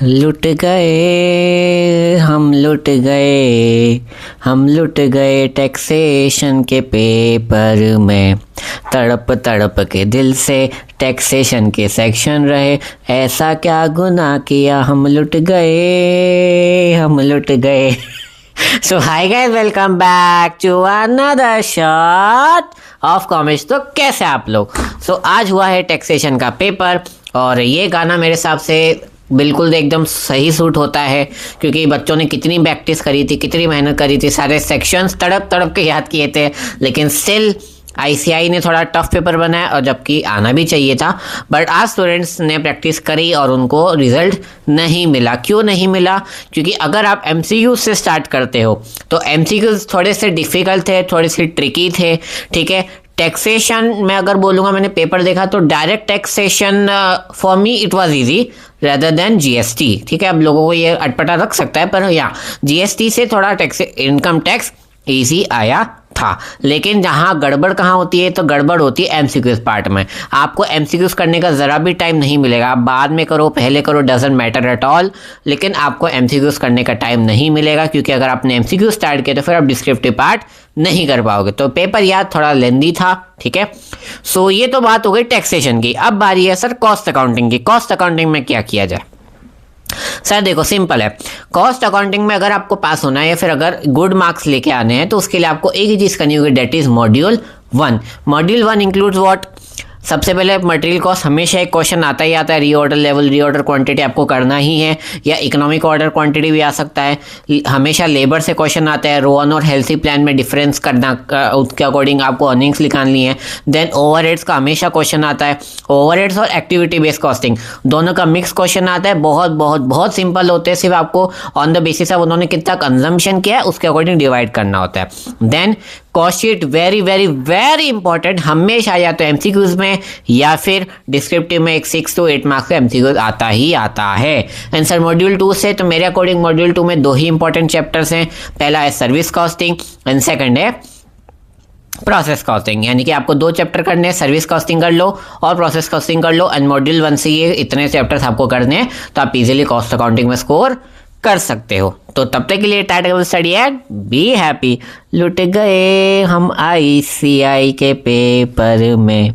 लुट गए हम लुट गए हम लुट गए टैक्सेशन के पेपर में। तड़प तड़प के दिल से टैक्सेशन के सेक्शन रहे, ऐसा क्या गुनाह किया हम लुट गए हम लुट गए। So hi guys, welcome back to another shot of comics. तो कैसे आप लोग? आज हुआ है टैक्सेशन का पेपर और ये गाना मेरे हिसाब से बिल्कुल एकदम सही सूट होता है, क्योंकि बच्चों ने कितनी प्रैक्टिस करी थी, कितनी मेहनत करी थी, सारे सेक्शंस तड़प तड़प के याद किए थे, लेकिन स्टिल आईसीआई ने थोड़ा टफ पेपर बनाया, और जबकि आना भी चाहिए था। बट आज स्टूडेंट्स ने प्रैक्टिस करी और उनको रिजल्ट नहीं मिला। क्यों नहीं मिला? क्योंकि अगर आप एमसीक्यू से स्टार्ट करते हो तो एमसीक्यूज थोड़े से डिफ़िकल्ट थे, थोड़े से ट्रिकी थे, ठीक है। टैक्सेशन में अगर बोलूँगा, मैंने पेपर देखा तो direct taxation for me it was easy rather than GST, ठीक है। अब लोगों को ये अटपटा रख सकता है, पर या जीएसटी से थोड़ा टैक्स, इनकम टैक्स इजी आया था। लेकिन जहाँ गड़बड़ कहाँ होती है, तो गड़बड़ होती है एमसीक्यूज पार्ट में। आपको एमसीक्यूज करने का ज़रा भी टाइम नहीं मिलेगा। आप बाद में करो, पहले करो, डजंट मैटर एट ऑल, लेकिन आपको एमसीक्यूज करने का टाइम नहीं मिलेगा, क्योंकि अगर आपने एमसीक्यूज स्टार्ट किया तो फिर आप डिस्क्रिप्टिव पार्ट नहीं कर पाओगे। तो पेपर याद थोड़ा लेंदी था, ठीक है। सो ये तो बात हो गई टैक्सेशन की। अब बारी है सर कॉस्ट अकाउंटिंग की। कॉस्ट अकाउंटिंग में क्या किया जाए? सर देखो, सिंपल है। कॉस्ट अकाउंटिंग में अगर आपको पास होना है या फिर अगर गुड मार्क्स लेके आने हैं, तो उसके लिए आपको एक ही चीज़ करनी होगी, that is module 1। Module 1 includes what? सबसे पहले मटेरियल कॉस्ट, हमेशा एक क्वेश्चन आता ही आता है। रीऑर्डर लेवल, रीऑर्डर क्वांटिटी आपको करना ही है, या इकोनॉमिक ऑर्डर क्वांटिटी भी आ सकता है। हमेशा लेबर से क्वेश्चन आता है। रोअन और हेल्थी प्लान में डिफरेंस करना, उसके अकॉर्डिंग आपको अर्निंग्स निकालनी है। देन ओवरहेड्स का हमेशा क्वेश्चन आता है। ओवरहेड्स और एक्टिविटी बेस्ड कॉस्टिंग दोनों का मिक्स क्वेश्चन आता है। बहुत बहुत बहुत सिंपल होते हैं, सिर्फ आपको ऑन द बेसिस ऑफ उन्होंने कितना कंजम्पशन किया है उसके अकॉर्डिंग डिवाइड करना होता है। Then cost sheet, very very very important, हमेशा या तो एमसीक्यूज में या फिर डिस्क्रिप्टिव में एक 6 to 8 मार्क्स का एमसीक्यूज आता ही आता है। आंसर मॉड्यूल 2 से, तो मेरे अकॉर्डिंग मॉड्यूल 2 में 2 ही इंपॉर्टेंट चैप्टर्स हैं। पहला है सर्विस कॉस्टिंग एंड सेकंड है प्रोसेस कॉस्टिंग। यानी कि आपको 2 चैप्टर करने हैं, सर्विस कॉस्टिंग कर लो और प्रोसेस कॉस्टिंग कर लो। एंड मॉड्यूल 1 से ये इतने चैप्टर्स आपको करने हैं, तो आप इजीली कॉस्ट अकाउंटिंग में स्कोर कर सकते हो। तो तब तक के लिए tight study and be happy. लुट गए हम आईसीआई के पेपर में।